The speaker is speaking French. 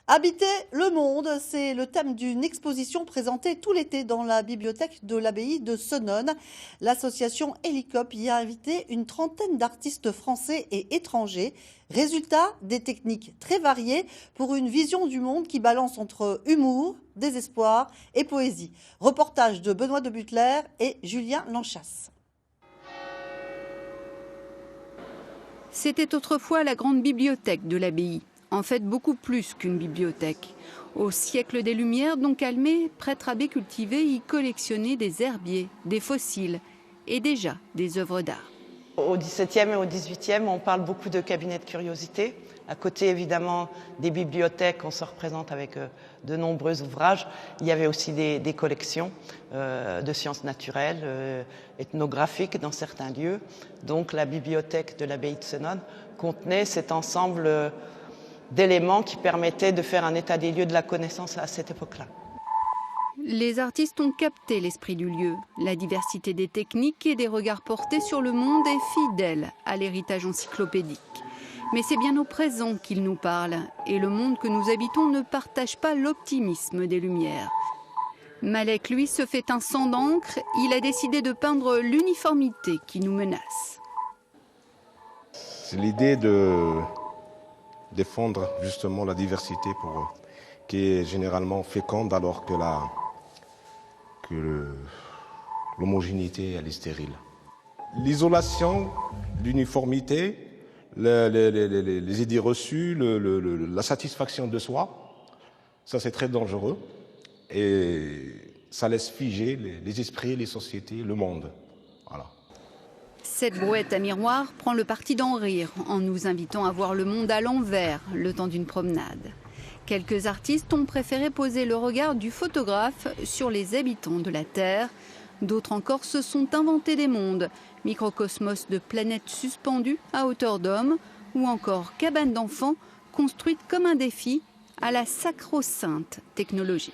Habiter le monde, c'est le thème d'une exposition présentée tout l'été dans la bibliothèque de l'abbaye de Senones. L'association Hélicop y a invité une trentaine d'artistes français et étrangers. Résultat, des techniques très variées pour une vision du monde qui balance entre humour, désespoir et poésie. Reportage de Benoît de Butler et Julien Lanchasse. C'était autrefois la grande bibliothèque de l'abbaye. En fait, beaucoup plus qu'une bibliothèque. Au siècle des Lumières, Don Calmet, prêtre abbé cultivé, y collectionnait des herbiers, des fossiles et déjà des œuvres d'art. Au XVIIe et au XVIIIe, on parle beaucoup de cabinets de curiosités. À côté, évidemment, des bibliothèques, on se représente avec de nombreux ouvrages. Il y avait aussi des collections de sciences naturelles, ethnographiques dans certains lieux. Donc la bibliothèque de l'abbaye de Senones contenait cet ensemble d'éléments qui permettaient de faire un état des lieux de la connaissance à cette époque-là. Les artistes ont capté l'esprit du lieu. La diversité des techniques et des regards portés sur le monde est fidèle à l'héritage encyclopédique. Mais c'est bien au présent qu'ils nous parlent. Et le monde que nous habitons ne partage pas l'optimisme des Lumières. Malek, lui, se fait un sang d'encre. Il a décidé de peindre l'uniformité qui nous menace. C'est l'idée de défendre justement la diversité qui est généralement féconde alors que l'homogénéité elle est stérile. L'isolation, l'uniformité, les idées reçues, la satisfaction de soi, ça c'est très dangereux et ça laisse figer les esprits, les sociétés, le monde. Voilà. Cette brouette à miroir prend le parti d'en rire en nous invitant à voir le monde à l'envers le temps d'une promenade. Quelques artistes ont préféré poser le regard du photographe sur les habitants de la Terre. D'autres encore se sont inventés des mondes, microcosmos de planètes suspendues à hauteur d'homme ou encore cabanes d'enfants construites comme un défi à la sacro-sainte technologie.